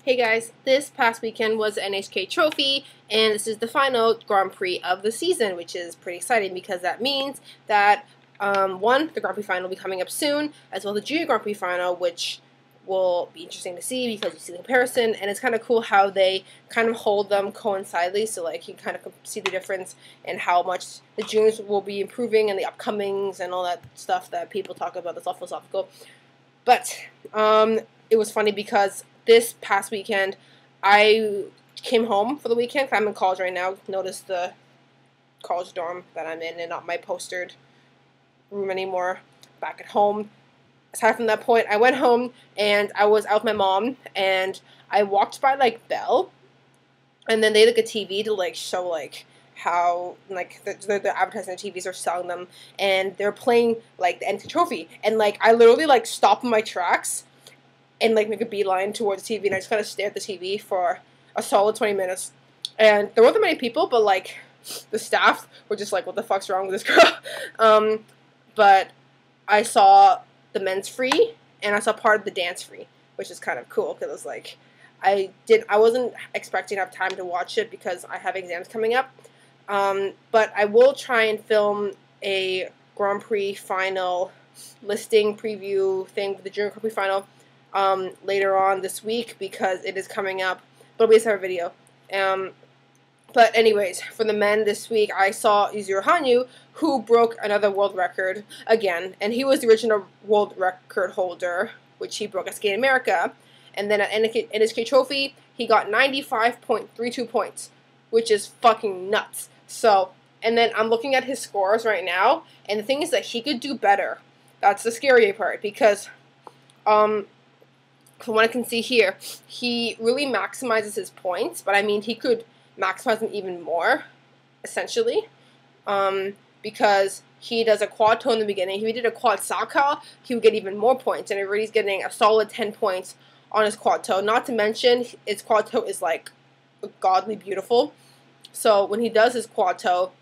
Hey guys, this past weekend was the NHK Trophy, and this is the final Grand Prix of the season, which is pretty exciting because that means that, the Grand Prix final will be coming up soon, as well as the Junior Grand Prix final, which will be interesting to see because you see the comparison, and it's kind of cool how they kind of hold them coincidentally, so like you kind of see the difference in how much the juniors will be improving and the upcomings and all that stuff that people talk about that's all philosophical. But it was funny because this past weekend, I came home for the weekend. I'm in college right now. Notice the college dorm that I'm in and not my postered room anymore. Back at home. Aside from that point, I went home and I was out with my mom and I walked by like Bell, and then they had like a TV to like show like how like the advertising TVs are selling them, and they're playing like the NHK Trophy, and like I literally like stopped in my tracks and like make a beeline towards the TV, and I just kind of stared at the TV for a solid 20 minutes. And there weren't that many people, but like the staff were just like, "What the fuck's wrong with this girl?" But I saw the men's free, and I saw part of the dance free, which is kind of cool because it was like I wasn't expecting to have time to watch it because I have exams coming up. But I will try and film a Grand Prix final listing preview thing for the Junior Grand Prix final later on this week because it is coming up. But it'll be a separate video. But anyways, for the men this week, I saw Yuzuru Hanyu, who broke another world record again, and he was the original world record holder, which he broke at Skate America. And then at NHK Trophy, he got 95.32 points, which is fucking nuts. So, and then I'm looking at his scores right now, and the thing is that he could do better. That's the scary part, because, from what I can see here, he really maximizes his points, but I mean, he could maximize them even more, essentially, because he does a quad toe in the beginning. If he did a quad saka, he would get even more points, and everybody's getting a solid 10 points on his quad toe. Not to mention, his quad toe is like godly beautiful. So when he does his quad toe,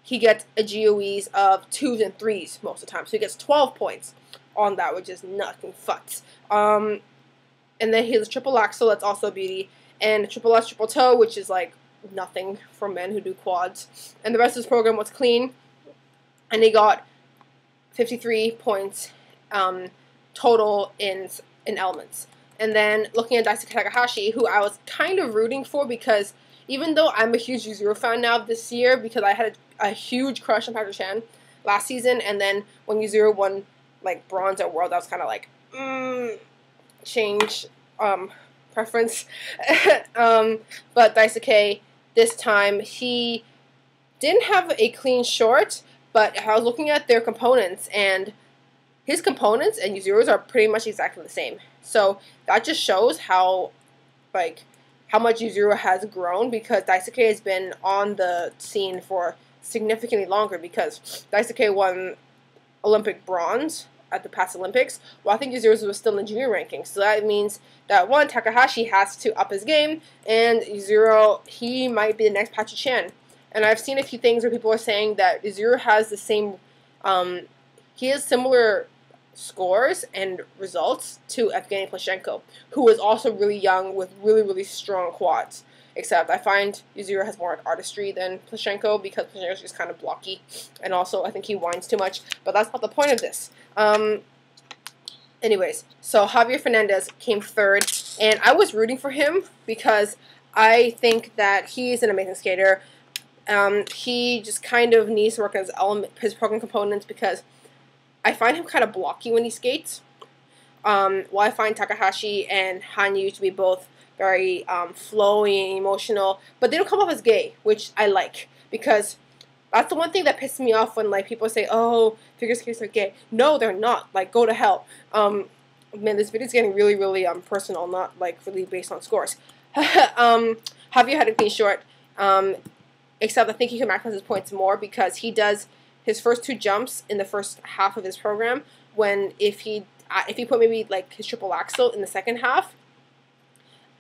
he gets a GOEs of 2s and 3s most of the time. So he gets 12 points on that, which is nothing futs. And then he has a triple axel, that's also a beauty, and a triple S triple toe, which is like nothing for men who do quads. And the rest of his program was clean, and he got 53 points total in elements. And then looking at Daisuke Takahashi, who I was kind of rooting for because even though I'm a huge Yuzuru fan now this year because I had a huge crush on Patrick Chan last season, and then when Yuzuru won like bronze at World, I was kind of like, change preference. But Daisuke, this time, he didn't have a clean short, but I was looking at their components, and his components and Yuzuru's are pretty much exactly the same. So that just shows how much Yuzuru has grown, because Daisuke has been on the scene for significantly longer, because Daisuke won Olympic bronze at the past Olympics, well, I think Yuzuru was still in the junior rankings. So that means that, one, Takahashi has to up his game, and Yuzuru, he might be the next Patrick Chan. And I've seen a few things where people are saying that Yuzuru has the same, he has similar scores and results to Evgeny Plushenko, who is also really young with really, really strong quads. Except I find Yuzuru has more artistry than Plushenko because Plushenko is just kind of blocky, and also I think he whines too much, but that's not the point of this. Anyways, so Javier Fernandez came third, and I was rooting for him because I think that he's an amazing skater. He just kind of needs to work on his program components because I find him kind of blocky when he skates. While I find Takahashi and Hanyu to be both very flowy and emotional, but they don't come off as gay, which I like, because that's the one thing that pisses me off when like people say, "Oh, figure skaters are gay." No, they're not. Like, go to hell. Man, this video is getting really, really personal, not like really based on scores. Javier had a clean short, except I think he can maximize his points more because he does his first 2 jumps in the first half of his program. When if he put maybe like his triple axel in the second half,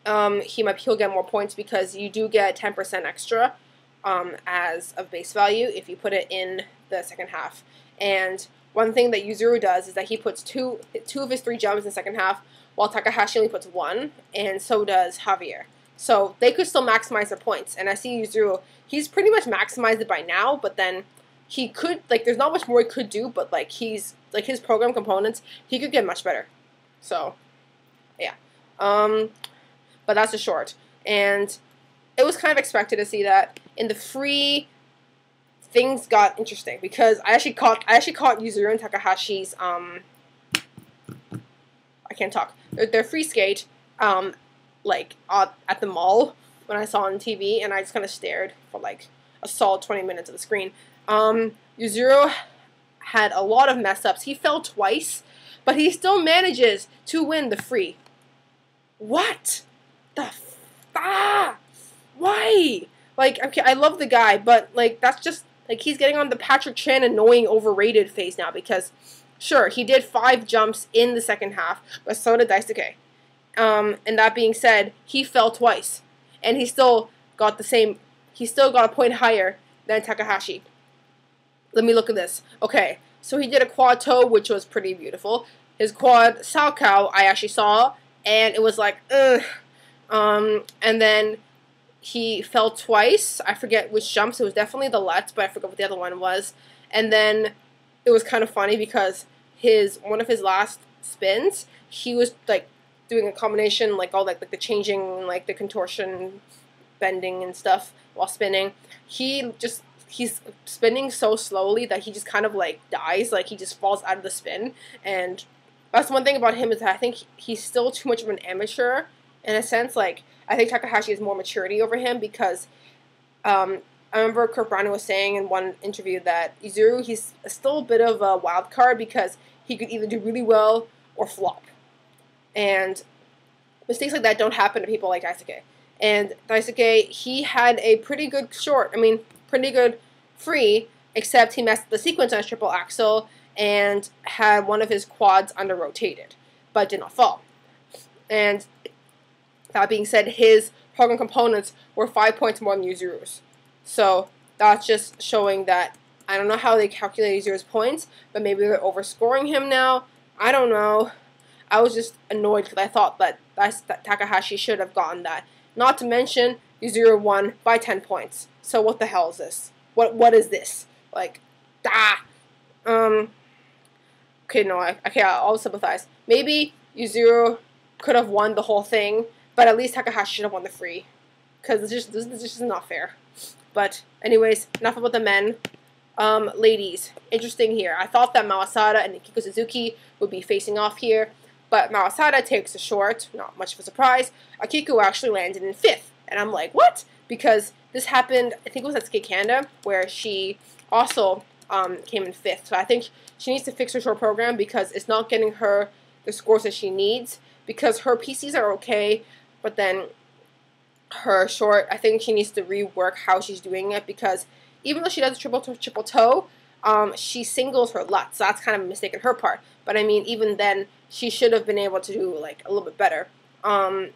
he'll get more points because you do get 10% extra as a base value if you put it in the second half. And one thing that Yuzuru does is that he puts two of his 3 jumps in the second half while Takahashi only puts 1, and so does Javier. So they could still maximize their points. And I see Yuzuru, he's pretty much maximized it by now, but then he could, like, there's not much more he could do, but, like, he's, like, his program components, he could get much better. So, yeah. But that's a short. And it was kind of expected to see that. In the free, things got interesting because I actually caught Yuzuru and Takahashi's I can't talk. Their free skate like at the mall when I saw it on TV, and I just kind of stared for like a solid 20 minutes at the screen. Yuzuru had a lot of mess ups. He fell twice, but he still manages to win the free. What the why? Like, okay, I love the guy, but, like, that's just, like, he's getting on the Patrick Chan annoying overrated phase now, because, sure, he did 5 jumps in the second half, but so did Daisuke. And that being said, he fell twice, and he still got a point higher than Takahashi. Let me look at this. Okay, so he did a quad toe, which was pretty beautiful. His quad salchow, I actually saw, and it was like, ugh. And then he fell twice. I forget which jumps. It was definitely the Lutz, but I forgot what the other one was. And then it was kind of funny because one of his last spins, he was like doing a combination, like all like the changing, like the contortion, bending and stuff while spinning. He's spinning so slowly that he just kind of like dies, like he just falls out of the spin. And that's one thing about him, is that I think he's still too much of an amateur in a sense. Like, I think Takahashi has more maturity over him because I remember Kurt Browning was saying in one interview that Yuzuru, he's still a bit of a wild card because he could either do really well or flop. And mistakes like that don't happen to people like Daisuke. And Daisuke, he had a pretty good pretty good free, except he messed the sequence on his triple axel and had one of his quads under-rotated, but did not fall. And that being said, his program components were 5 points more than Yuzuru's. So that's just showing that, I don't know how they calculate Yuzuru's points, but maybe they're overscoring him now. I don't know. I was just annoyed because I thought that Takahashi should have gotten that. Not to mention, Yuzuru won by 10 points. So what the hell is this? What is this? Like, okay, no, I'll sympathize. Maybe Yuzuru could have won the whole thing, but at least Takahashi should have won the free. Because this is just not fair. But, anyways, enough about the men. Ladies, interesting here. I thought that Mawasada and Akiko Suzuki would be facing off here, but Mawasada takes a short, not much of a surprise. Akiko actually landed in 5th, and I'm like, what? Because this happened, I think it was at Skate Canada, where she also came in 5th. So I think she needs to fix her short program because it's not getting her the scores that she needs, because her PCs are okay, but then her short, I think she needs to rework how she's doing it, because even though she does a triple toe, she singles her Lutz. So that's kind of a mistake on her part. But I mean, even then, she should have been able to do like a little bit better. I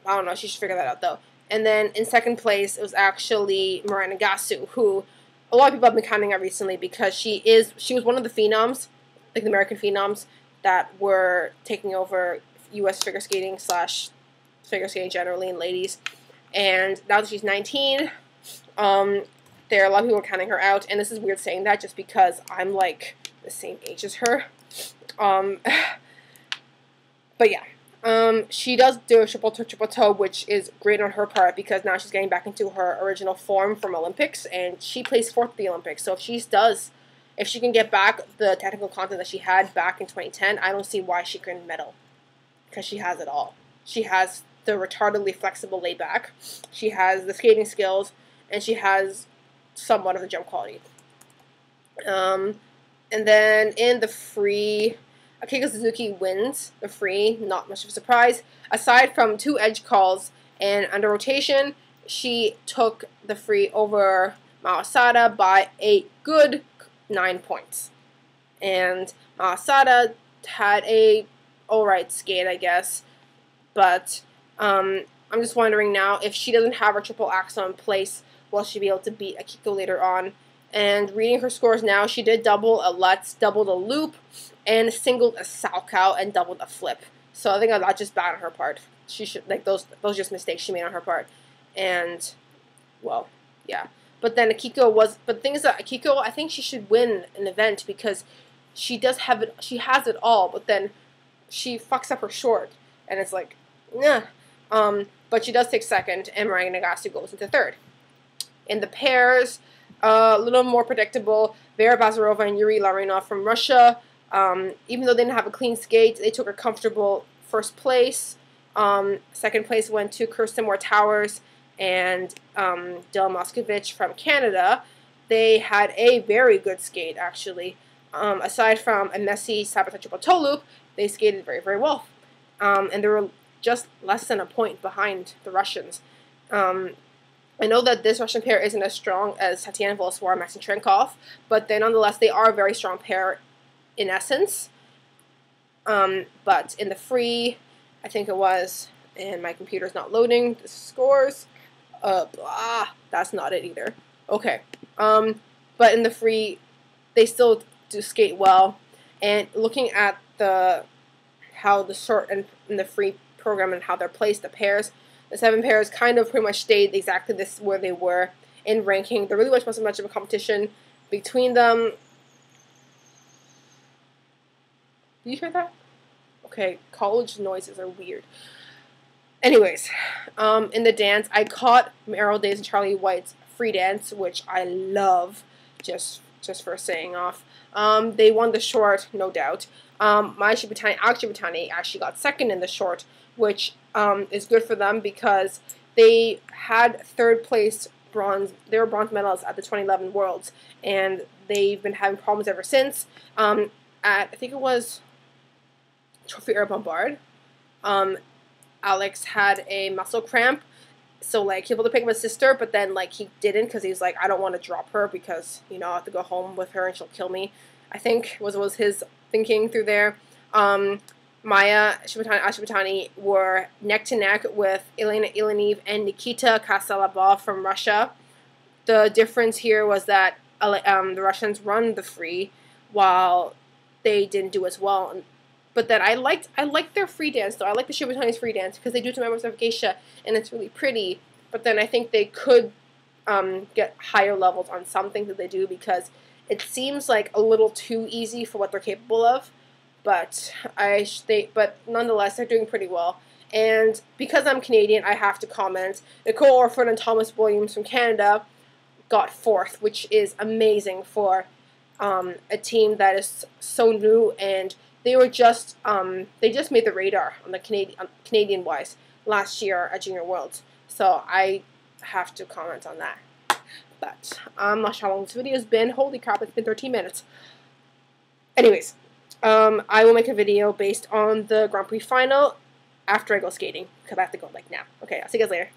don't know. She should figure that out though. And then in 2nd place, it was actually Miranda Gasu, who a lot of people have been counting out recently because she was one of the phenoms, like the American phenoms, that were taking over U.S. figure skating / figure skating generally in ladies. And now that she's 19, there are a lot of people counting her out, and this is weird saying that just because I'm like the same age as her. But yeah, she does do a triple toe, which is great on her part because now she's getting back into her original form from Olympics, and she placed 4th at the Olympics. So if she can get back the technical content that she had back in 2010, I don't see why she couldn't medal, because she has it all. She has the retardedly flexible layback, she has the skating skills, and she has somewhat of the jump quality. And then in the free, Akiko Suzuki wins the free, not much of a surprise. Aside from 2 edge calls and under rotation, she took the free over Mawasada by a good 9 points. And Mawasada had a alright skate, I guess, but I'm just wondering now, if she doesn't have her triple axel in place, will she be able to beat Akiko later on? And reading her scores now, she did double a Lutz, doubled a loop, and singled a salchow and doubled a flip. So I think that's just bad on her part. She should, like, those just mistakes she made on her part. And, well, yeah. But then but the thing is that Akiko, I think she should win an event because she does have it, she has it all, but then she fucks up her short. And it's like, nah. But she does take second, and Mariah Nagasu goes into third. In the pairs, a little more predictable, Vera Bazarova and Yuri Larinov from Russia. Even though they didn't have a clean skate, they took a comfortable first place. Second place went to Kirsten Moore Towers and Dylan Moskovich from Canada. They had a very good skate, actually. Aside from a messy sabotage triple toe loop, they skated very, very well. And they were just less than a point behind the Russians. I know that this Russian pair isn't as strong as Tatiana Voloswar and Maxim Trenkov, but they nonetheless, they are a very strong pair in essence. But in the free, I think it was, and my computer's not loading, the scores, that's not it either. Okay. But in the free, they still do skate well. And looking at how the short and the free program and how they're placed, the pairs, the 7 pairs kind of pretty much stayed exactly where they were in ranking. There really wasn't much of a competition between them. Did you hear that? Okay, college noises are weird. Anyways, in the dance, I caught Meryl Days and Charlie White's free dance, which I love, just for saying off. They won the short, no doubt. Alex Shibutani actually got second in the short, which is good for them because they had third place bronze. They were bronze medalists at the 2011 Worlds, and they've been having problems ever since. I think it was Trophy Air Bombard. Alex had a muscle cramp, so like he was able to pick up his sister, but then like he didn't because he was like, I don't want to drop her because I have to go home with her and she'll kill me. I think was his thinking through there. Maya Shibutani were neck to neck with Elena Iliniv and Nikita Kasalabov from Russia. The difference here was that the Russians run the free while they didn't do as well. But then I liked their free dance though. I like the Shibutani's free dance because they do it to members of Geisha and it's really pretty. But then I think they could get higher levels on some things that they do because it seems like a little too easy for what they're capable of. But nonetheless, they're doing pretty well. And because I'm Canadian, I have to comment. Nicole Orford and Thomas Williams from Canada got 4th, which is amazing for a team that is so new, and they were just made the radar on the Canadian wise last year at Junior Worlds. So I have to comment on that. But I'm not sure how long this video has been. Holy crap, it's been 13 minutes. Anyways. I will make a video based on the Grand Prix final after I go skating, because I have to go like now. Okay, I'll see you guys later.